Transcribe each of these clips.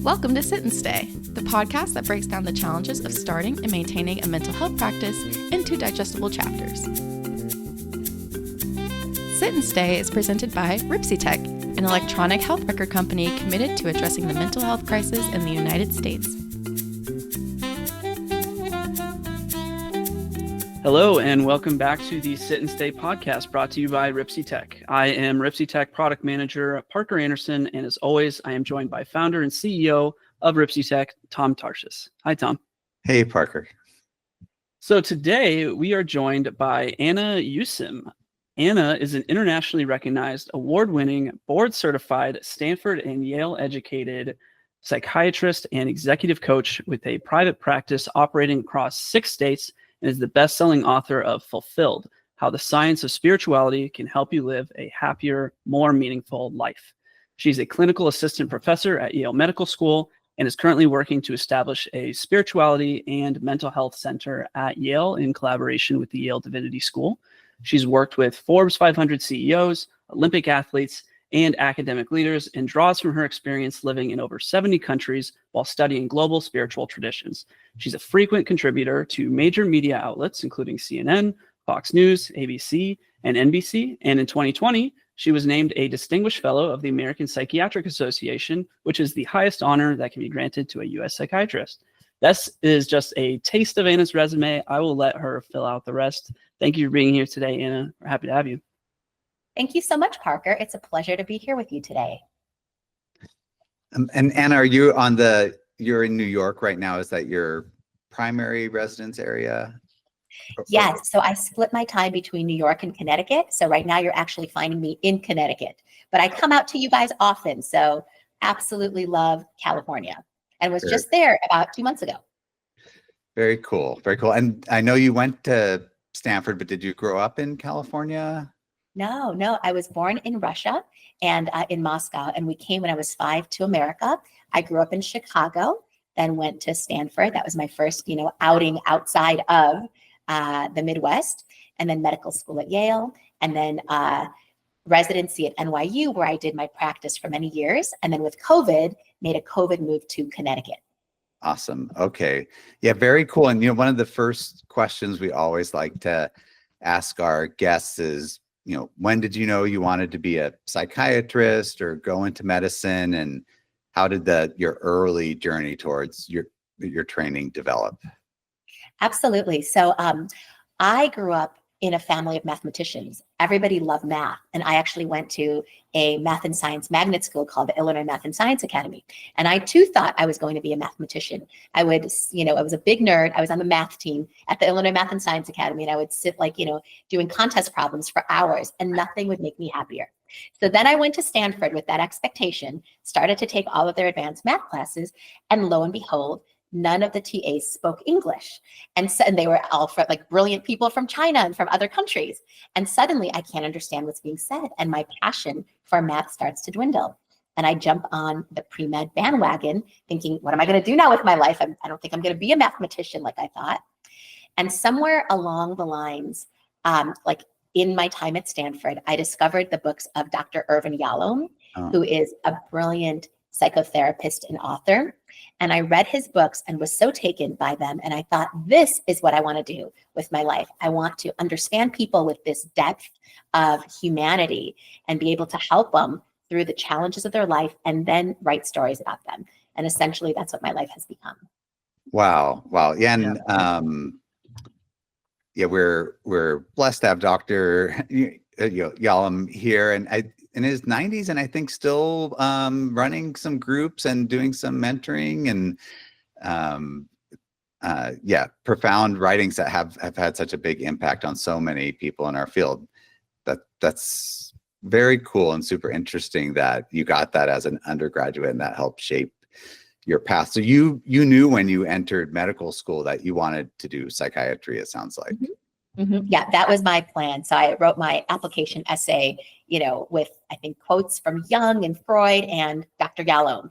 Welcome to Sit and Stay, the podcast that breaks down the challenges of starting and maintaining a mental health practice into digestible chapters. Sit and Stay is presented by RipsyTech, an electronic health record company committed to addressing the mental health crisis in the United States. Hello, and welcome back to the Sit and Stay podcast brought to you by RipsyTech. I am RipsyTech product manager Parker Anderson, and as always, I am joined by founder and CEO of RipsyTech, Tom Tarshis. Hi, Tom. Hey, Parker. So today we are joined by Anna Yusim. Anna is an internationally recognized, award-winning, board-certified, Stanford and Yale-educated psychiatrist and executive coach with a private practice operating across 6 states, and is the best-selling author of Fulfilled: How the Science of Spirituality Can Help You Live a Happier, More Meaningful Life. She's a clinical assistant professor at Yale Medical School and is currently working to establish a spirituality and mental health center at Yale in collaboration with the Yale Divinity School. She's worked with Forbes 500 CEOs, Olympic athletes, and academic leaders, and draws from her experience living in over 70 countries while studying global spiritual traditions. She's a frequent contributor to major media outlets, including CNN, Fox News, ABC, and NBC. And in 2020, she was named a Distinguished Fellow of the American Psychiatric Association, which is the highest honor that can be granted to a U.S. psychiatrist. This is just a taste of Anna's resume. I will let her fill out the rest. Thank you for being here today, Anna. We're happy to have you. Thank you so much, Parker. It's a pleasure to be here with you today. And Anna, you're in New York right now. Is that your primary residence area? Yes. So I split my time between New York and Connecticut. So right now you're actually finding me in Connecticut, but I come out to you guys often. So absolutely love California and was just there about 2 months ago. Very cool. Very cool. And I know you went to Stanford, but did you grow up in California? No. I was born in Russia and in Moscow, and we came when I was 5 to America. I grew up in Chicago, then went to Stanford. That was my first, outing outside of the Midwest, and then medical school at Yale, and then residency at NYU, where I did my practice for many years. And then with COVID, made a COVID move to Connecticut. Awesome. Okay. Yeah, very cool. And, one of the first questions we always like to ask our guests is, when did you know you wanted to be a psychiatrist or go into medicine, and how did your early journey towards your training develop? Absolutely. So I grew up in a family of mathematicians. Everybody loved math. And I actually went to a math and science magnet school called the Illinois Math and Science Academy. And I too thought I was going to be a mathematician. I was a big nerd. I was on the math team at the Illinois Math and Science Academy. And I would sit doing contest problems for hours, and nothing would make me happier. So then I went to Stanford with that expectation, started to take all of their advanced math classes, and lo and behold, none of the TAs spoke English. And they were all brilliant people from China and from other countries. And suddenly I can't understand what's being said. And my passion for math starts to dwindle. And I jump on the pre-med bandwagon thinking, what am I going to do now with my life? I don't think I'm going to be a mathematician like I thought. And somewhere along the lines, in my time at Stanford, I discovered the books of Dr. Irvin Yalom, who is a brilliant psychotherapist and author. And I read his books and was so taken by them. And I thought, this is what I want to do with my life. I want to understand people with this depth of humanity and be able to help them through the challenges of their life and then write stories about them. And essentially, that's what my life has become. Wow. Yeah. And we're blessed to have Dr. Yalom here, and in his 90s, and I think still running some groups and doing some mentoring, and profound writings that have had such a big impact on so many people in our field. That's very cool and super interesting that you got that as an undergraduate and that helped shape your path. So you knew when you entered medical school that you wanted to do psychiatry, it sounds like. Mm-hmm. Yeah, that was my plan. So I wrote my application essay, with, I think, quotes from Jung and Freud and Dr. Yalom.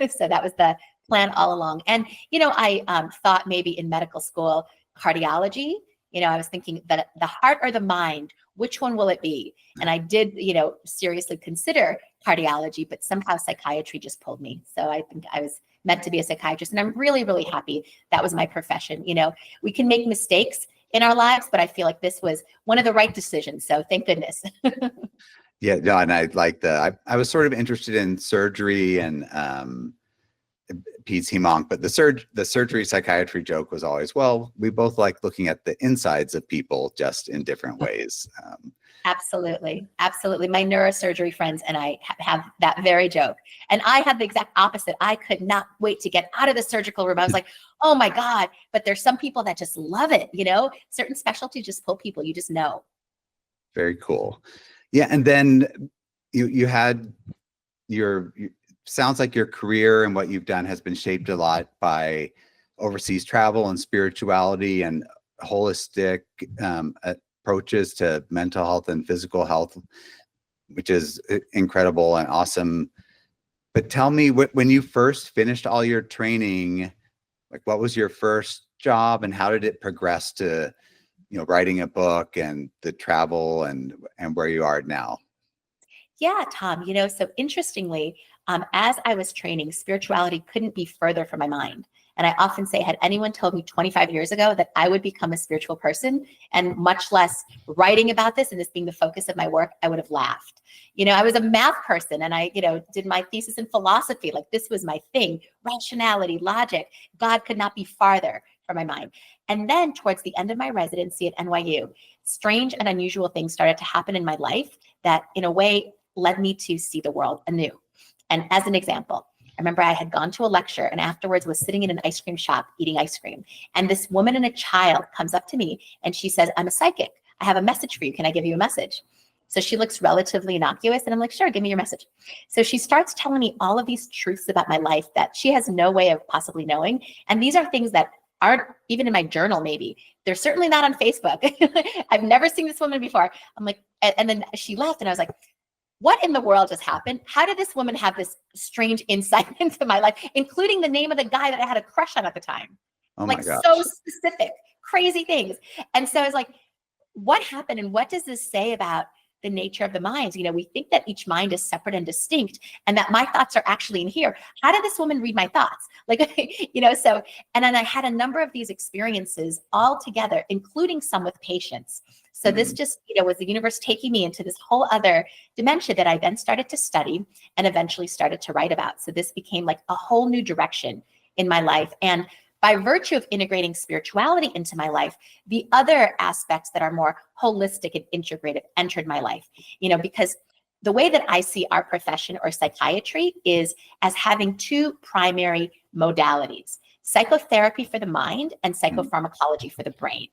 So that was the plan all along. And, I thought maybe in medical school, cardiology, I was thinking that the heart or the mind, which one will it be? And I did, seriously consider cardiology, but somehow psychiatry just pulled me. So I think I was meant to be a psychiatrist. And I'm really, really happy that was my profession. We can make mistakes in our lives, but I feel like this was one of the right decisions. So thank goodness. Yeah, no, and I like I was sort of interested in surgery and Pete's hemonc, but the surgery psychiatry joke was always, well, we both like looking at the insides of people just in different ways. Absolutely. Absolutely. My neurosurgery friends and I have that very joke. And I had the exact opposite. I could not wait to get out of the surgical room. I was like, oh my God, but there's some people that just love it. Certain specialties just pull people, you just know. Very cool. Yeah. And then you had sounds like your career and what you've done has been shaped a lot by overseas travel and spirituality and holistic approaches to mental health and physical health, which is incredible and awesome. But tell me, when you first finished all your training, like what was your first job and how did it progress to, writing a book and the travel and where you are now? Yeah, Tom, so interestingly, as I was training, spirituality couldn't be further from my mind. And I often say, had anyone told me 25 years ago that I would become a spiritual person, and much less writing about this and this being the focus of my work, I would have laughed. I was a math person and I, did my thesis in philosophy. Like this was my thing, rationality, logic. God could not be farther from my mind. And then towards the end of my residency at NYU, strange and unusual things started to happen in my life that in a way led me to see the world anew. And as an example, I remember I had gone to a lecture and afterwards was sitting in an ice cream shop eating ice cream. And this woman and a child comes up to me and she says, I'm a psychic. I have a message for you. Can I give you a message? So she looks relatively innocuous and I'm like, sure, give me your message. So she starts telling me all of these truths about my life that she has no way of possibly knowing. And these are things that aren't even in my journal, maybe. They're certainly not on Facebook. I've never seen this woman before. I'm like, and then she left and I was like, what in the world just happened? How did this woman have this strange insight into my life, including the name of the guy that I had a crush on at the time? Oh my like gosh. So specific, crazy things. And so I was like, what happened? And what does this say about the nature of the minds? We think that each mind is separate and distinct and that my thoughts are actually in here. How did this woman read my thoughts? And then I had a number of these experiences all together, including some with patients. So this just, was the universe taking me into this whole other dimension that I then started to study and eventually started to write about. So this became like a whole new direction in my life. And by virtue of integrating spirituality into my life, the other aspects that are more holistic and integrative entered my life, because the way that I see our profession or psychiatry is as having two primary modalities, psychotherapy for the mind and psychopharmacology for the brain.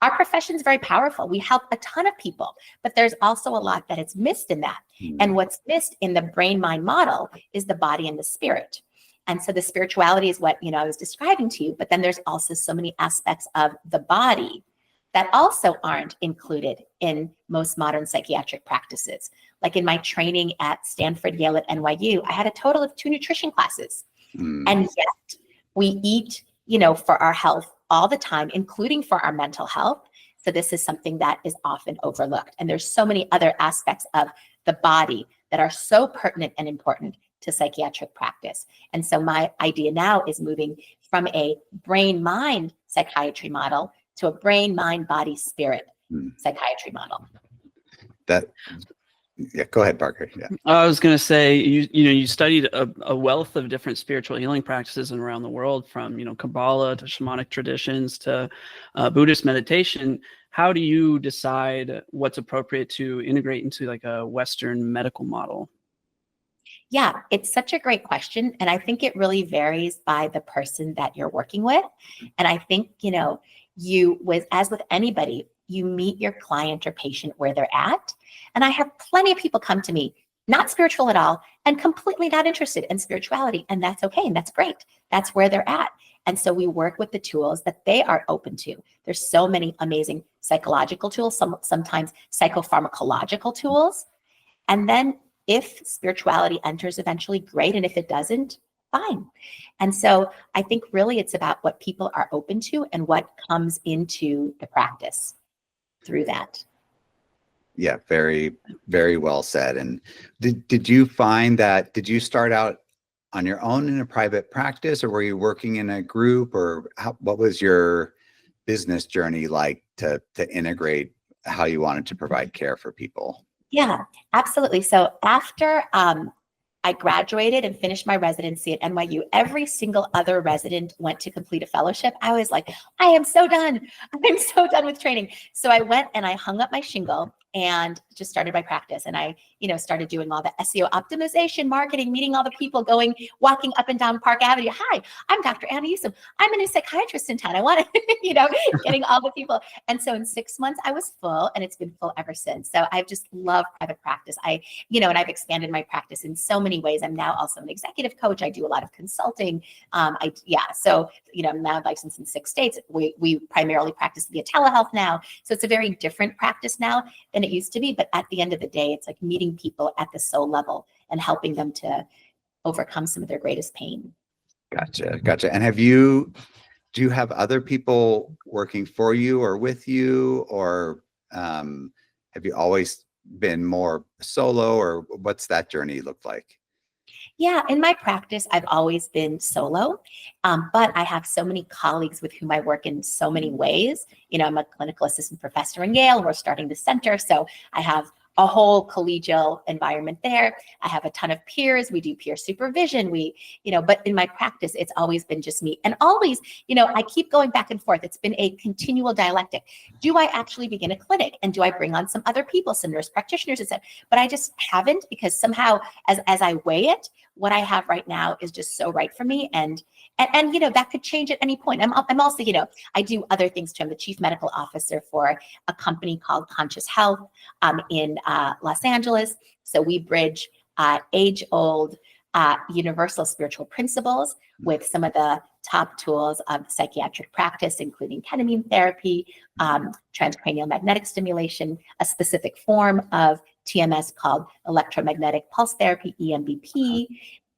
Our profession is very powerful. We help a ton of people, but there's also a lot that is missed in that. And what's missed in the brain-mind model is the body and the spirit. And so the spirituality is what, I was describing to you, but then there's also so many aspects of the body that also aren't included in most modern psychiatric practices. Like in my training at Stanford, Yale, at NYU, I had a total of 2 nutrition classes. And yet we eat, for our health all the time, including for our mental health. So this is something that is often overlooked. And there's so many other aspects of the body that are so pertinent and important to psychiatric practice. And so my idea now is moving from a brain-mind psychiatry model to a brain-mind-body-spirit psychiatry model. Yeah, go ahead, Parker. Yeah. I was going to say, you studied a wealth of different spiritual healing practices around the world, from, Kabbalah to shamanic traditions to Buddhist meditation. How do you decide what's appropriate to integrate into like a Western medical model? Yeah, it's such a great question. And I think it really varies by the person that you're working with. And I think, as with anybody, you meet your client or patient where they're at. And I have plenty of people come to me, not spiritual at all, and completely not interested in spirituality. And that's okay. And that's great. That's where they're at. And so we work with the tools that they are open to. There's so many amazing psychological tools, sometimes psychopharmacological tools. And then if spirituality enters eventually, great. And if it doesn't, fine. And so I think really it's about what people are open to and what comes into the practice through that. Yeah, very, very well said. And did you find that, did you start out on your own in a private practice, or were you working in a group, or what was your business journey like to integrate how you wanted to provide care for people? Yeah, absolutely. So after I graduated and finished my residency at NYU, every single other resident went to complete a fellowship. I was like, I am so done. I'm so done with training. So I went and I hung up my shingle and just started my practice. And I, started doing all the SEO optimization, marketing, meeting all the people, walking up and down Park Avenue. Hi, I'm Dr. Anna Yusim. I'm a new psychiatrist in town. I want to, getting all the people. And so in 6 months, I was full, and it's been full ever since. So I've just loved private practice. And I've expanded my practice in so many ways. I'm now also an executive coach. I do a lot of consulting. So, I'm now licensed in 6 states. We primarily practice via telehealth now. So it's a very different practice now than it used to be. But at the end of the day, it's like meeting people at the soul level and helping them to overcome some of their greatest pain. Gotcha. And do you have other people working for you or with you, or have you always been more solo, or what's that journey look like? Yeah, in my practice, I've always been solo, but I have so many colleagues with whom I work in so many ways. I'm a clinical assistant professor in Yale. We're starting the center, so I have a whole collegial environment there. I have a ton of peers. We do peer supervision. But in my practice, it's always been just me. And always, I keep going back and forth. It's been a continual dialectic. Do I actually begin a clinic? And do I bring on some other people, some nurse practitioners, etc.? But I just haven't, because somehow as I weigh it, what I have right now is just so right for me. And that could change at any point. I'm also, I do other things too. I'm the chief medical officer for a company called Conscious Health in Los Angeles. So we bridge age-old universal spiritual principles with some of the top tools of psychiatric practice, including ketamine therapy, transcranial magnetic stimulation, a specific form of TMS called electromagnetic pulse therapy, EMBP,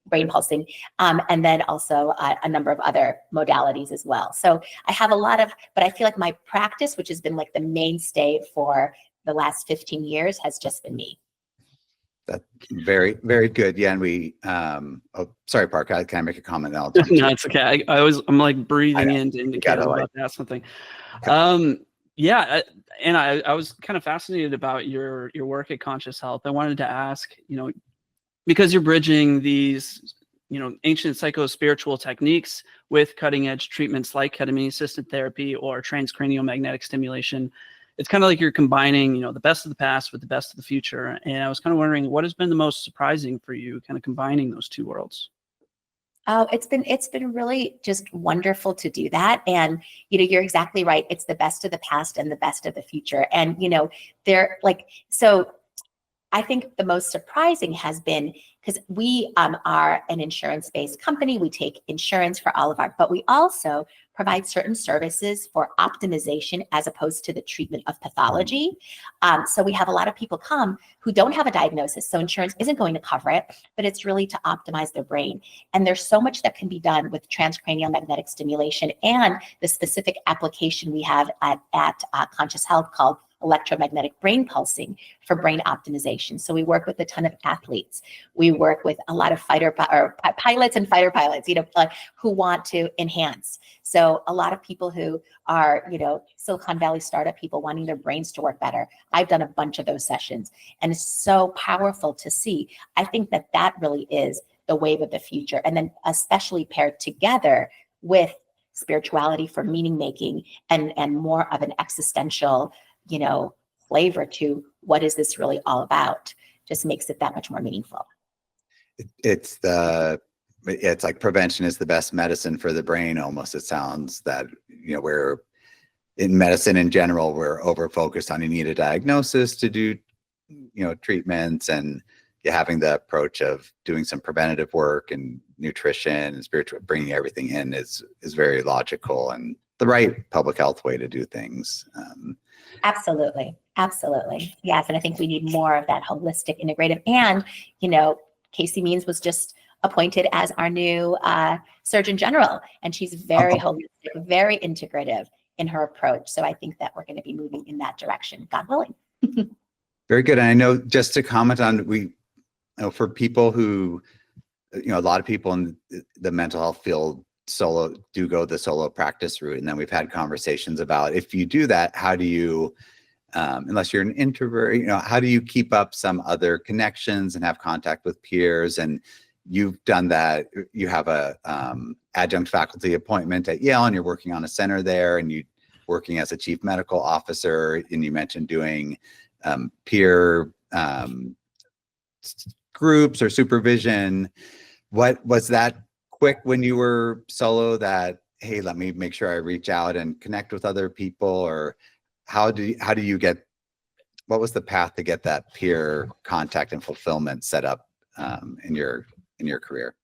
brain pulsing, and then also a number of other modalities as well. So I have but I feel like my practice, which has been like the mainstay for the last 15 years, has just been me. That's very, very good. Yeah, and we, sorry, Park, can I make a comment now? No, it's okay. I'm like breathing in to indicate I was about to ask something. And I was kind of fascinated about your work at Conscious Health. I wanted to ask, because you're bridging these, ancient psycho-spiritual techniques with cutting-edge treatments like ketamine-assisted therapy or transcranial magnetic stimulation. It's kind of like you're combining, the best of the past with the best of the future. And I was kind of wondering, what has been the most surprising for you, kind of combining those two worlds? Oh, it's been really just wonderful to do that. And, you're exactly right. It's the best of the past and the best of the future. And, so I think the most surprising has been, because we are an insurance-based company. We take insurance for all of but we also provide certain services for optimization as opposed to the treatment of pathology. So we have a lot of people come who don't have a diagnosis, so insurance isn't going to cover it, but it's really to optimize their brain. And there's so much that can be done with transcranial magnetic stimulation and the specific application we have at Conscious Health called electromagnetic brain pulsing for brain optimization. So we work with a ton of athletes. We work with a lot of pilots and fighter pilots, who want to enhance. So a lot of people who are, Silicon Valley startup people wanting their brains to work better. I've done a bunch of those sessions, and it's so powerful to see. I think that really is the wave of the future. And then especially paired together with spirituality for meaning making and more of an existential flavor to what is this really all about, just makes it that much more meaningful. It's like prevention is the best medicine for the brain. Almost, it sounds that, we're in medicine in general, we're over focused on you need a diagnosis to do, treatments, and having the approach of doing some preventative work and nutrition and spiritual, bringing everything in is very logical and the right public health way to do things. Absolutely. Yes. And I think we need more of that holistic, integrative. And, Casey Means was just appointed as our new Surgeon General, and she's very holistic, very integrative in her approach. So I think that we're going to be moving in that direction, God willing. Very good. And I know, just to comment on, for people who, a lot of people in the mental health field go the solo practice route. And then we've had conversations about, if you do that, how do you, unless you're an introvert, how do you keep up some other connections and have contact with peers? And you've done that. You have a adjunct faculty appointment at Yale, and you're working on a center there, and you working as a chief medical officer. And you mentioned doing peer groups or supervision. What was that quick when you were solo, that, hey, let me make sure I reach out and connect with other people? Or how do you get, what was the path to get that peer contact and fulfillment set up in your career?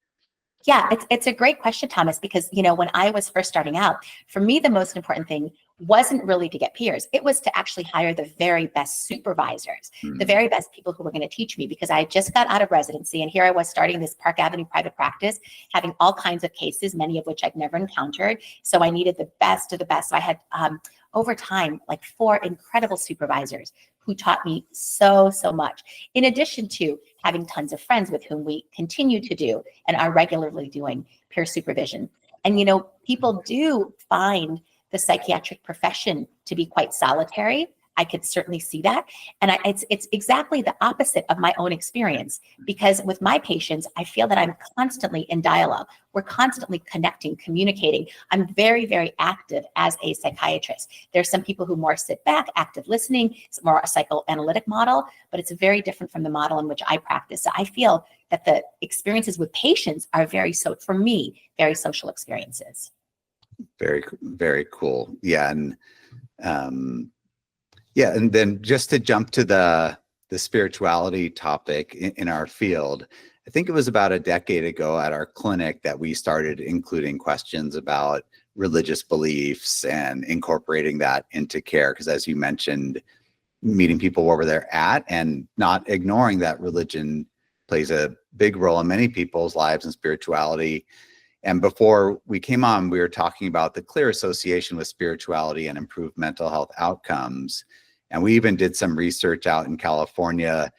Yeah, it's a great question, Thomas, because, when I was first starting out, for me, the most important thing wasn't really to get peers. It was to actually hire the very best supervisors, the very best people who were going to teach me, because I just got out of residency, and here I was starting this Park Avenue private practice, having all kinds of cases, many of which I'd never encountered. So I needed the best of the best. So I had, over time, like 4 incredible supervisors who taught me so much, in addition to having tons of friends with whom we continue to do and are regularly doing peer supervision. And, people do find the psychiatric profession to be quite solitary. I could certainly see that. And it's exactly the opposite of my own experience, because with my patients, I feel that I'm constantly in dialogue. We're constantly connecting, communicating. I'm very, very active as a psychiatrist. There's some people who more sit back, active listening. It's more a psychoanalytic model, but it's very different from the model in which I practice. So I feel that the experiences with patients are for me, very social experiences. Very, very cool. Yeah. And and then just to jump to the spirituality topic in our field, I think it was about a decade ago at our clinic that we started including questions about religious beliefs and incorporating that into care. Because as you mentioned, meeting people where they're at and not ignoring that religion plays a big role in many people's lives, and spirituality. And before we came on, we were talking about the clear association with spirituality and improved mental health outcomes. And we even did some research out in California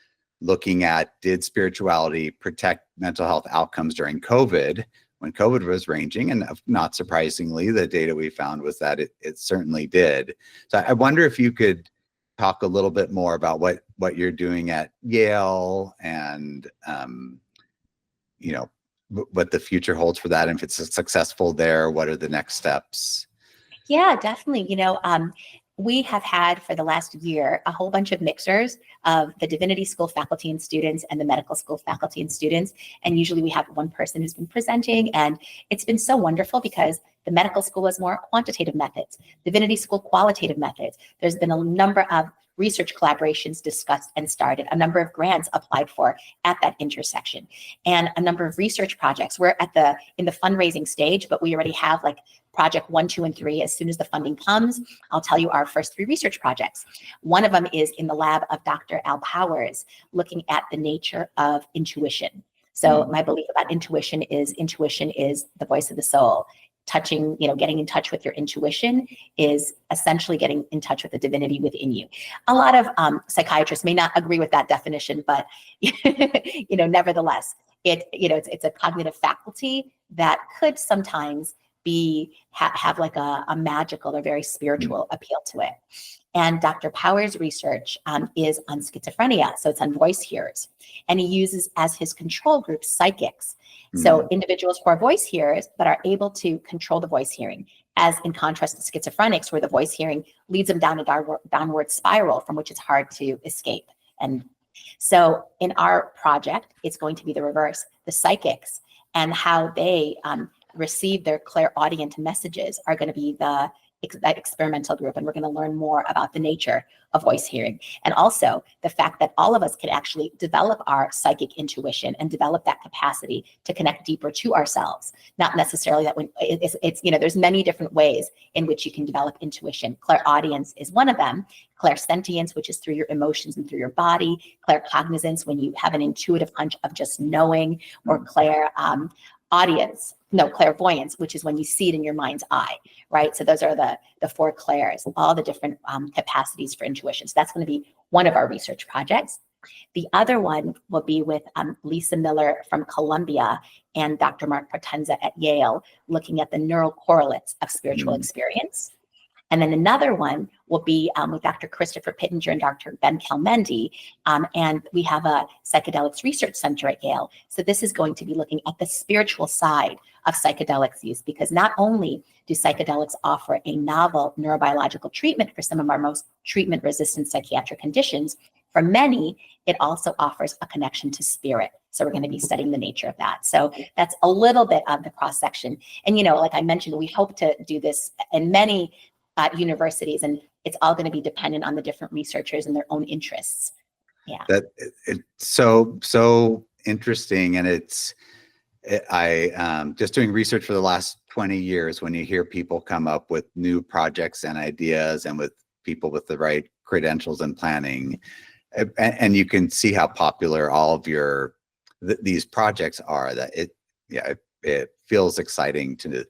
looking at, did spirituality protect mental health outcomes during COVID, when COVID was raging? And not surprisingly, the data we found was that it certainly did. So I wonder if you could talk a little bit more about what you're doing at Yale, and what the future holds for that. And if it's successful there, what are the next steps? Yeah, definitely. We have had for the last year a whole bunch of mixers of the Divinity School faculty and students and the medical school faculty and students. And usually we have one person who's been presenting. And it's been so wonderful because the medical school has more quantitative methods, Divinity School qualitative methods. There's been a number of research collaborations discussed and started, a number of grants applied for at that intersection, and a number of research projects. We're in the fundraising stage, but we already have like project 1, 2, and 3. As soon as the funding comes, I'll tell you our first 3 research projects. One of them is in the lab of Dr. Al Powers, looking at the nature of intuition. So my belief about intuition is the voice of the soul. Touching, getting in touch with your intuition is essentially getting in touch with the divinity within you. A lot of psychiatrists may not agree with that definition, but nevertheless, it's a cognitive faculty that could sometimes have like a magical or very spiritual appeal to it. And Dr. Powers' research is on schizophrenia, so it's on voice hearers, and he uses as his control group psychics. So individuals who are voice hearers but are able to control the voice hearing, as in contrast to schizophrenics, where the voice hearing leads them down a downward spiral from which it's hard to escape. And so in our project, it's going to be the reverse. The psychics and how they receive their clairaudient messages are going to be that experimental group, and we're going to learn more about the nature of voice hearing, and also the fact that all of us can actually develop our psychic intuition and develop that capacity to connect deeper to ourselves. Not necessarily that when it's there's many different ways in which you can develop intuition. Clairaudience is one of them. Clairsentience, which is through your emotions and through your body. Claircognizance, when you have an intuitive hunch of just knowing, or clairvoyance, which is when you see it in your mind's eye, right? So those are the 4 clairs, all the different capacities for intuition. So that's going to be one of our research projects. The other one will be with Lisa Miller from Columbia and Dr. Mark Potenza at Yale, looking at the neural correlates of spiritual experience. And then another one will be with Dr. Christopher Pittenger and Dr. Ben Kelmendi. And we have a psychedelics research center at Yale. So this is going to be looking at the spiritual side of psychedelics use, because not only do psychedelics offer a novel neurobiological treatment for some of our most treatment-resistant psychiatric conditions, for many, it also offers a connection to spirit. So we're going to be studying the nature of that. So that's a little bit of the cross-section. And, like I mentioned, we hope to do this in many universities, and it's all going to be dependent on the different researchers and their own interests. Yeah. It's so interesting. And I just doing research for the last 20 years, when you hear people come up with new projects and ideas, and with people with the right credentials and planning, and you can see how popular all of these projects are, that it feels exciting to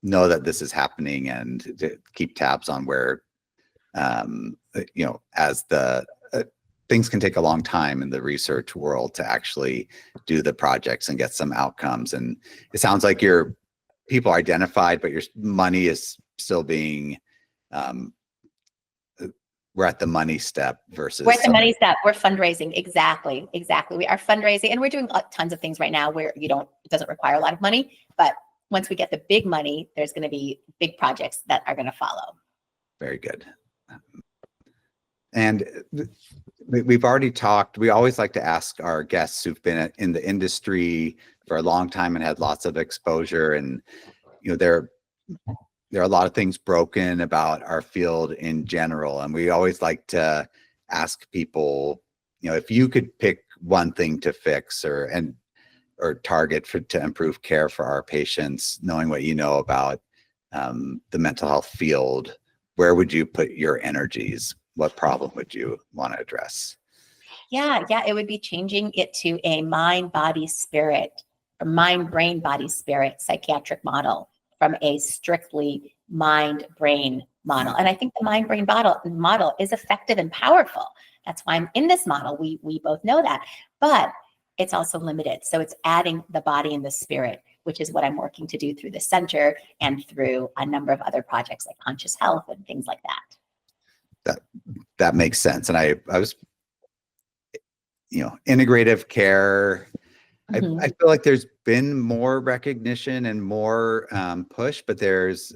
know that this is happening, and to keep tabs on where, as the things can take a long time in the research world to actually do the projects and get some outcomes. And it sounds like your people are identified, but your money is still being, we're at the money step versus. We're at the money step. We're fundraising. Exactly. We are fundraising, and we're doing tons of things right now where it doesn't require a lot of money, but once we get the big money, there's going to be big projects that are going to follow. Very good. And we've already talked, we always like to ask our guests who've been in the industry for a long time and had lots of exposure. And, there are a lot of things broken about our field in general. And we always like to ask people, if you could pick one thing to fix or target to improve care for our patients, knowing what you know about the mental health field, where would you put your energies? What problem would you want to address? Yeah, it would be changing it to a mind, body, spirit, or mind, brain, body, spirit psychiatric model from a strictly mind, brain model. And I think the mind, brain model is effective and powerful. That's why I'm in this model. We both know that, but it's also limited. So it's adding the body and the spirit, which is what I'm working to do through the center and through a number of other projects like conscious health and things like that. That makes sense. And I was, integrative care. I feel like there's been more recognition and more push, but there's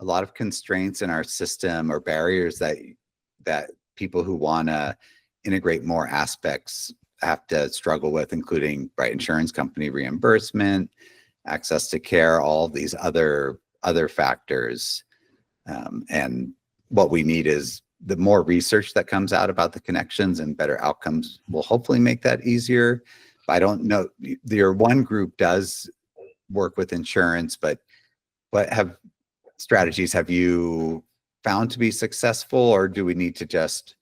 a lot of constraints in our system or barriers that people who want to integrate more aspects have to struggle with, including insurance company reimbursement, access to care, all of these other factors. And what we need is the more research that comes out about the connections, and better outcomes will hopefully make that easier. But I don't know, your one group does work with insurance, but what strategies have you found to be successful, or do we need to just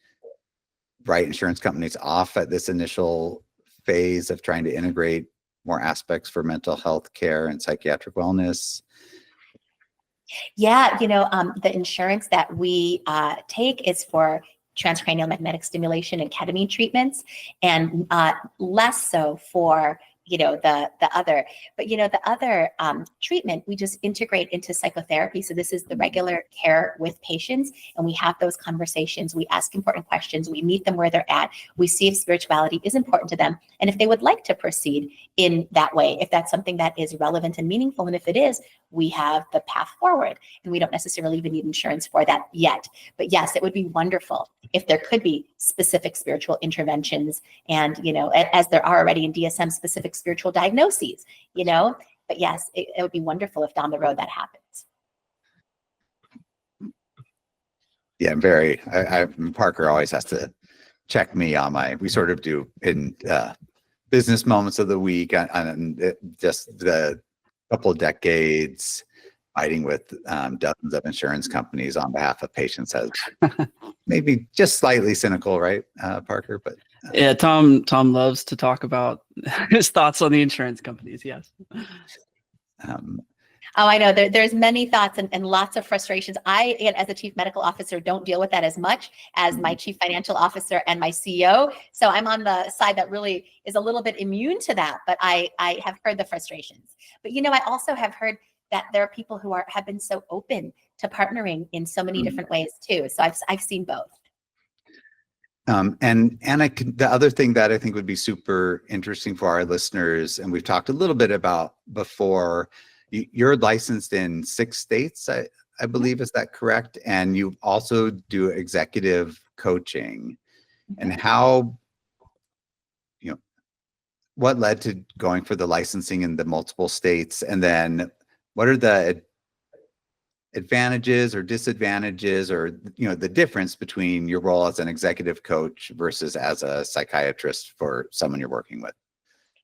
write insurance companies off at this initial phase of trying to integrate more aspects for mental health care and psychiatric wellness? Yeah, the insurance that we take is for transcranial magnetic stimulation and ketamine treatments, and less so for the other. But the other treatment we just integrate into psychotherapy. So this is the regular care with patients, and we have those conversations. We ask important questions. We meet them where they're at. We see if spirituality is important to them, and if they would like to proceed in that way, if that's something that is relevant and meaningful. And if it is, we have the path forward, and we don't necessarily even need insurance for that yet. But yes, it would be wonderful if there could be specific spiritual interventions, and as there are already in DSM, specific spiritual diagnoses, but yes, it would be wonderful if down the road that happens. Yeah, Parker always has to check me on we sort of do in business moments of the week, and just the couple of decades fighting with dozens of insurance companies on behalf of patients has maybe just slightly cynical, right, Parker? But yeah, Tom loves to talk about his thoughts on the insurance companies. Yes. Oh, I know. There's many thoughts and lots of frustrations. I, again, as a chief medical officer, don't deal with that as much as my chief financial officer and my CEO. So I'm on the side that really is a little bit immune to that, but I have heard the frustrations. But, I also have heard that there are people who have been so open to partnering in so many different ways too. So I've seen both. And the other thing that I think would be super interesting for our listeners, and we've talked a little bit about before, you're licensed in 6 states, I believe, is that correct? And you also do executive coaching. And how, what led to going for the licensing in the multiple states? And then what are the advantages or disadvantages, or the difference between your role as an executive coach versus as a psychiatrist for someone you're working with?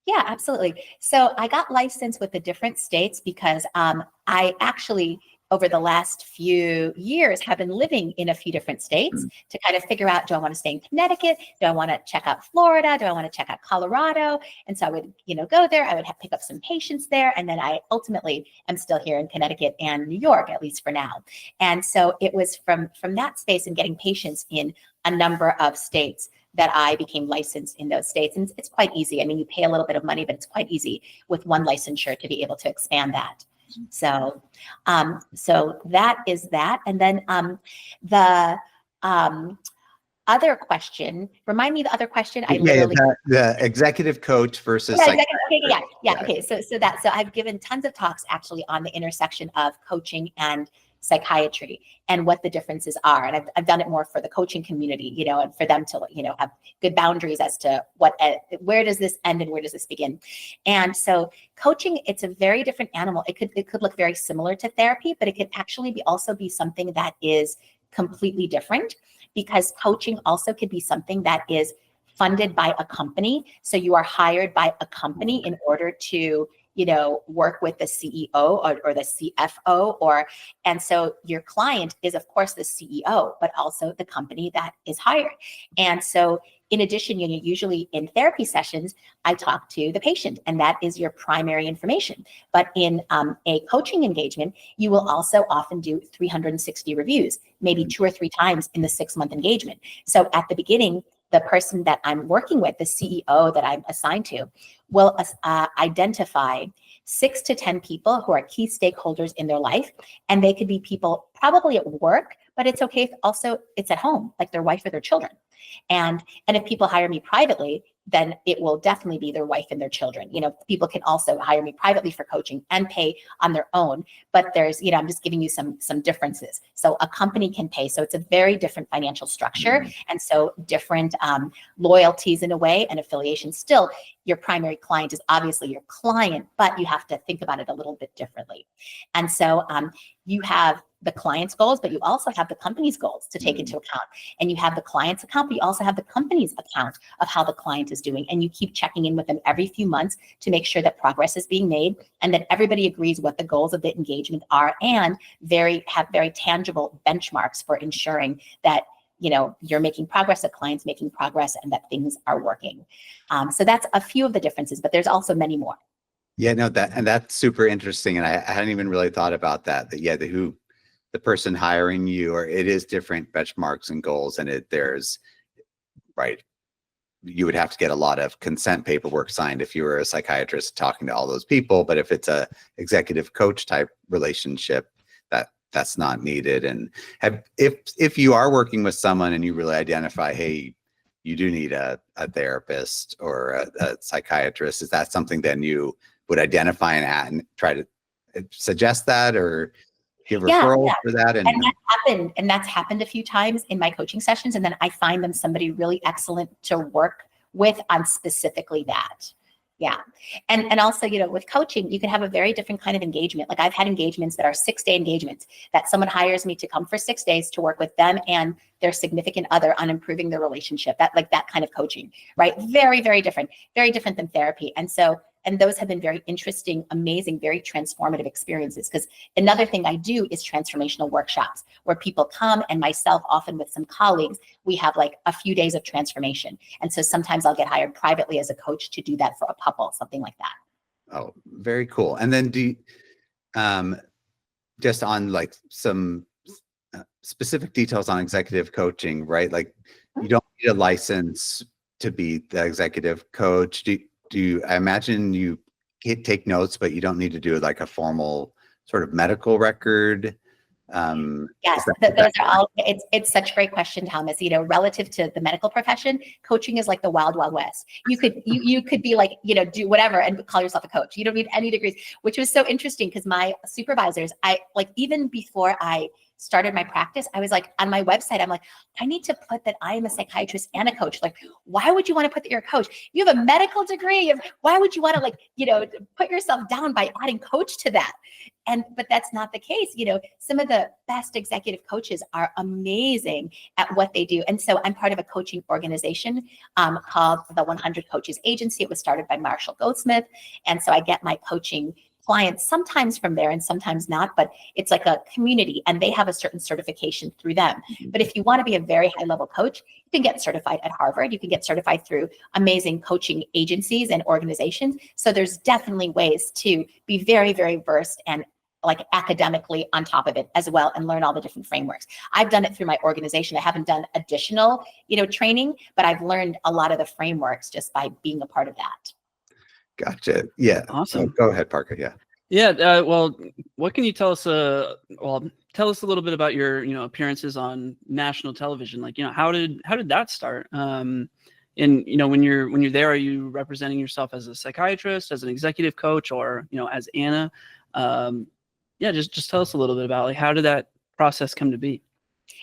Yeah, absolutely. So I got licensed with the different states because I actually, over the last few years, have been living in a few different states to kind of figure out, do I want to stay in Connecticut? Do I want to check out Florida? Do I want to check out Colorado? And so I would, go there. I would pick up some patients there. And then I ultimately am still here in Connecticut and New York, at least for now. And so it was from that space and getting patients in a number of states that I became licensed in those states. And it's quite easy. I mean, you pay a little bit of money, but it's quite easy with one licensure to be able to expand that. So, so that is that. And then the other question, remind me the other question. The executive coach versus Okay. So I've given tons of talks actually on the intersection of coaching and psychiatry and what the differences are. And I've done it more for the coaching community, and for them to, have good boundaries as to where does this end and where does this begin? And so coaching, it's a very different animal. It could look very similar to therapy, but it could actually also be something that is completely different, because coaching also could be something that is funded by a company. So you are hired by a company in order to work with the CEO or the CFO, and so your client is of course the CEO, but also the company that is hired. And so in addition, usually in therapy sessions, I talk to the patient, and that is your primary information. But in a coaching engagement, you will also often do 360 reviews, maybe 2 or 3 times in the 6-month engagement. So at the beginning, the person that I'm working with, the CEO that I'm assigned to, will identify 6 to 10 people who are key stakeholders in their life. And they could be people probably at work, but it's okay if also it's at home, like their wife or their children. And if people hire me privately, then it will definitely be their wife and their children. People can also hire me privately for coaching and pay on their own. But there's, I'm just giving you some differences. So a company can pay. So it's a very different financial structure. And so different loyalties in a way, and affiliations. Still, your primary client is obviously your client, but you have to think about it a little bit differently. And so you have the client's goals, but you also have the company's goals to take into account. And you have the client's account, but you also have the company's account of how the client is doing. And you keep checking in with them every few months to make sure that progress is being made and that everybody agrees what the goals of the engagement are, and have very tangible benchmarks for ensuring that you're making progress, the client's making progress, and that things are working. So that's a few of the differences, but there's also many more. Yeah, no, that's super interesting. And I hadn't even really thought about that. The person hiring you, or it is different benchmarks and goals, and you would have to get a lot of consent paperwork signed if you were a psychiatrist talking to all those people. But if it's a executive coach type relationship, that's not needed. And if you are working with someone and you really identify, hey, you do need a therapist or a psychiatrist, is that something then you would identify and try to suggest that, or give referrals for that? And that's happened a few times in my coaching sessions. And then I find them somebody really excellent to work with on specifically that. Yeah. And also, with coaching, you can have a very different kind of engagement. Like I've had engagements that are 6-day engagements that someone hires me to come for 6 days to work with them and their significant other on improving their relationship. That kind of coaching, right? Very, very different than therapy. And those have been very interesting, amazing, very transformative experiences. Because another thing I do is transformational workshops where people come, and myself, often with some colleagues, we have like a few days of transformation. And so sometimes I'll get hired privately as a coach to do that for a couple, something like that. Oh, very cool. And then just on like some specific details on executive coaching, right? Like you don't need a license to be the executive coach. Do you, I imagine you take notes, but you don't need to do like a formal sort of medical record. Yes, those are all, it's such a great question, Thomas. You know, relative to the medical profession, coaching is like the wild, wild west. You could be like, you know, do whatever and call yourself a coach. You don't need any degrees, which was so interesting because my supervisors, I like, even before I started my practice, I was like, on my website, I'm like, I need to put that I am a psychiatrist and a coach. Like, why would you want to put that you're a coach? You have a medical degree. Why would you want to, like, you know, put yourself down by adding coach to that? But that's not the case. You know, some of the best executive coaches are amazing at what they do. And so I'm part of a coaching organization called the 100 Coaches Agency. It was started by Marshall Goldsmith. And so I get my coaching clients sometimes from there and sometimes not, but it's like a community and they have a certain certification through them. But if you want to be a very high level coach, you can get certified at Harvard. You can get certified through amazing coaching agencies and organizations. So there's definitely ways to be very, very versed and like academically on top of it as well and learn all the different frameworks. I've done it through my organization. I haven't done additional, you know, training, but I've learned a lot of the frameworks just by being a part of that. Gotcha. Yeah. Awesome. Go ahead, Parker. Yeah. Yeah. Well, what can you tell us? Tell us a little bit about your, you know, appearances on national television. Like, you know, how did that start? And, you know, when you're there, are you representing yourself as a psychiatrist, as an executive coach, or, you know, as Anna? Yeah, just tell us a little bit about like how did that process come to be?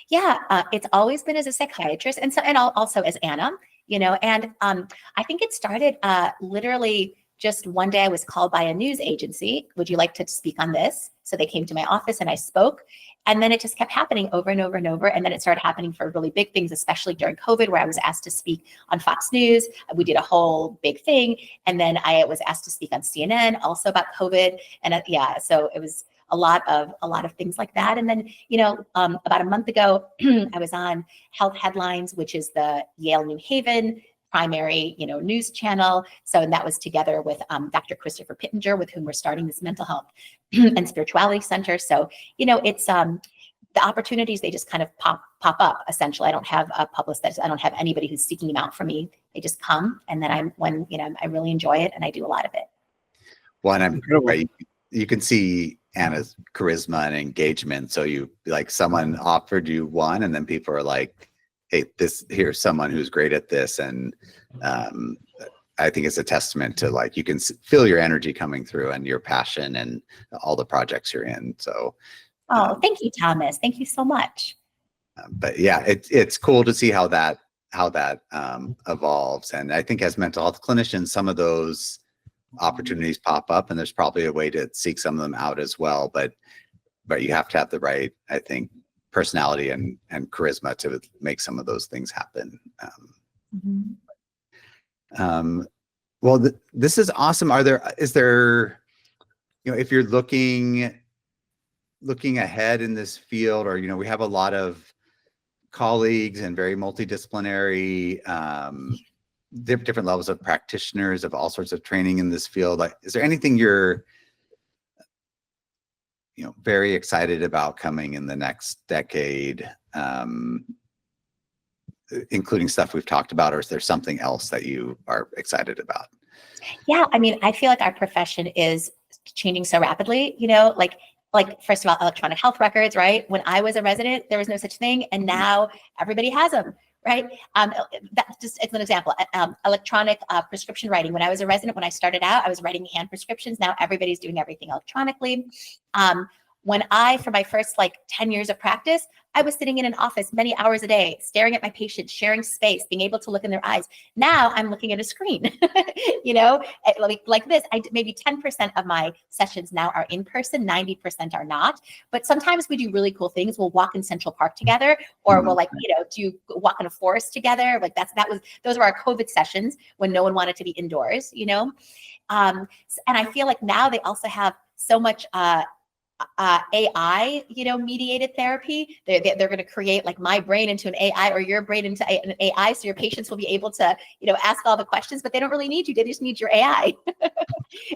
Yeah, it's always been as a psychiatrist, and also as Anna, you know. And I think it started literally just one day. I was called by a news agency. Would you like to speak on this? So they came to my office and I spoke. And then it just kept happening over and over and over. And then it started happening for really big things, especially during COVID, where I was asked to speak on Fox News. We did a whole big thing. And then I was asked to speak on CNN also about COVID. And yeah, so it was a lot of things like that. And then, you know, about a month ago, I was on Health Headlines, which is the Yale New Haven primary, you know, news channel. So, and that was together with Dr. Christopher Pittenger, with whom we're starting this mental health and spirituality center. So, you know, it's the opportunities, they just kind of pop up. Essentially, I don't have a publicist. I don't have anybody who's seeking them out for me. They just come, and then I really enjoy it, and I do a lot of it. Well, and you can see Anna's charisma and engagement. So you like someone offered you one, and then people are like, hey, here's someone who's great at this. And I think it's a testament to like, you can feel your energy coming through and your passion and all the projects you're in. So. Thank you, Thomas. Thank you so much. But yeah, it's cool to see how that evolves. And I think as mental health clinicians, some of those opportunities pop up, and there's probably a way to seek some of them out as well. But you have to have the right, I think, personality and charisma to make some of those things happen. Well, this is awesome. Is there, you know, if you're looking ahead in this field, or, you know, we have a lot of colleagues and very multidisciplinary, different levels of practitioners of all sorts of training in this field. Like, is there anything you're, you know, very excited about coming in the next decade, including stuff we've talked about, or is there something else that you are excited about? Yeah, I mean, I feel like our profession is changing so rapidly, you know, like first of all, electronic health records, right? When I was a resident, there was no such thing. And now everybody has them, right? That's just, it's an example. Electronic prescription writing. When I was a resident, when I started out, I was writing hand prescriptions. Now everybody's doing everything electronically. When for my first 10 years of practice, I was sitting in an office many hours a day, staring at my patients, sharing space, being able to look in their eyes. Now I'm looking at a screen, you know, like this. Maybe 10% of my sessions now are in person, 90% are not. But sometimes we do really cool things. We'll walk in Central Park together, or we'll do walk in a forest together. Those were our COVID sessions when no one wanted to be indoors, you know. And I feel like now they also have so much AI, you know, mediated therapy. They're going to create my brain into an AI, or your brain into an AI, so your patients will be able to, you know, ask all the questions, but they don't really need you. They just need your AI.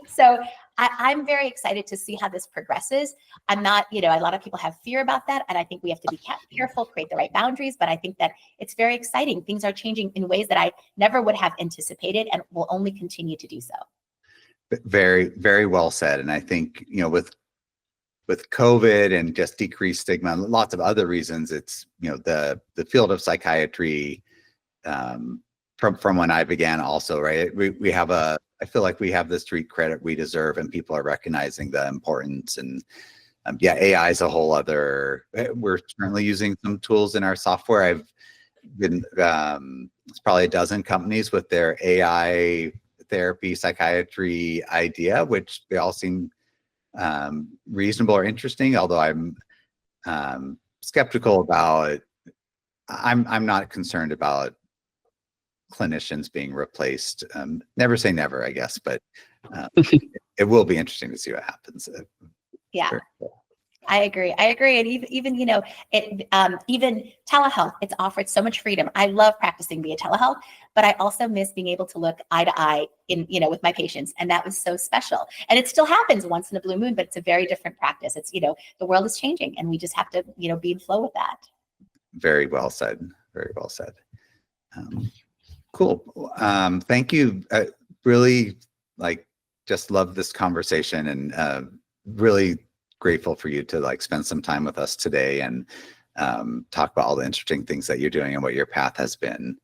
So I'm very excited to see how this progresses. I'm not, a lot of people have fear about that. And I think we have to be careful, create the right boundaries. But I think that it's very exciting. Things are changing in ways that I never would have anticipated and will only continue to do so. Very, very well said. And I think, with COVID and just decreased stigma and lots of other reasons, it's, the field of psychiatry, from when I began also, right? We have I feel like we have the street credit we deserve, and people are recognizing the importance. And AI is a whole other, we're currently using some tools in our software. I've been, it's probably a dozen companies with their AI therapy, psychiatry idea, which they all seem reasonable or interesting, although I'm skeptical about, I'm not concerned about clinicians being replaced. Never say never, I guess, but it will be interesting to see what happens. Yeah. Sure. I agree. And even even telehealth, it's offered so much freedom. I love practicing via telehealth, but I also miss being able to look eye to eye with my patients. And that was so special. And it still happens once in a blue moon, but it's a very different practice. It's, the world is changing, and we just have to, be in flow with that. Very well said. Very well said. Cool. Thank you. Really just love this conversation, and really grateful for you to spend some time with us today and talk about all the interesting things that you're doing and what your path has been.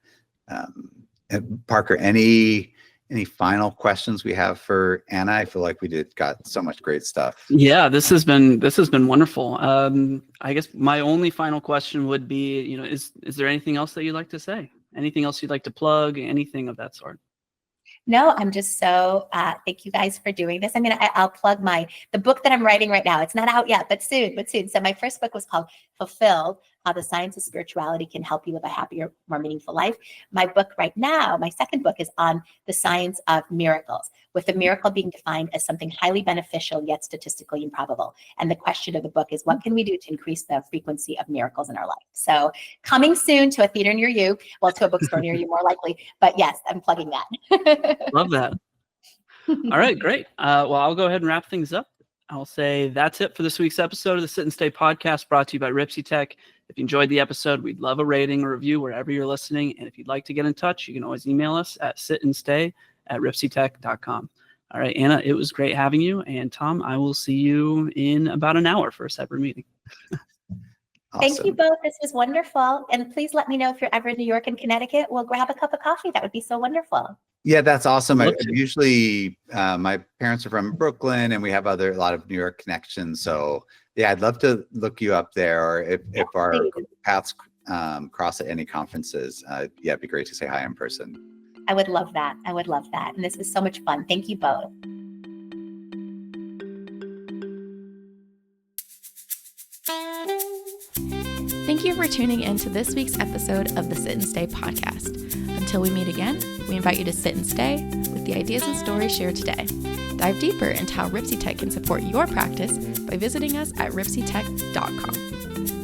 And Parker, any final questions we have for Anna? I feel like we got so much great stuff. Yeah, this has been wonderful. I guess my only final question would be, is there anything else that you'd like to say? Anything else you'd like to plug? Anything of that sort? No, I'm just so, thank you guys for doing this. I mean, I'll plug the book that I'm writing right now. It's not out yet, but soon. So my first book was called Fulfilled: How the Science of Spirituality Can Help You Live a Happier, More Meaningful Life. My book right now, my second book, is on the science of miracles, with the miracle being defined as something highly beneficial yet statistically improbable. And the question of the book is, what can we do to increase the frequency of miracles in our life? So coming soon to a theater near you, well, to a bookstore near you more likely, but yes, I'm plugging that. Love that. All right, great. Well, I'll go ahead and wrap things up. I'll say that's it for this week's episode of the Sit and Stay podcast, brought to you by RipsyTech. If you enjoyed the episode, we'd love a rating or review wherever you're listening. And if you'd like to get in touch, you can always email us at sitandstay@ripsytech.com. All right, Anna, it was great having you. And Tom, I will see you in about an hour for a separate meeting. Awesome. Thank you both. This was wonderful. And please let me know if you're ever in New York and Connecticut. We'll grab a cup of coffee. That would be so wonderful. Yeah, that's awesome. Usually my parents are from Brooklyn, and we have a lot of New York connections. So yeah, I'd love to look you up there, or if our paths cross at any conferences. Yeah, it'd be great to say hi in person. I would love that. And this was so much fun. Thank you both. Thank you for tuning in to this week's episode of the Sit and Stay podcast. Until we meet again, we invite you to sit and stay with the ideas and stories shared today. Dive deeper into how RipsyTech can support your practice by visiting us at ripsytech.com.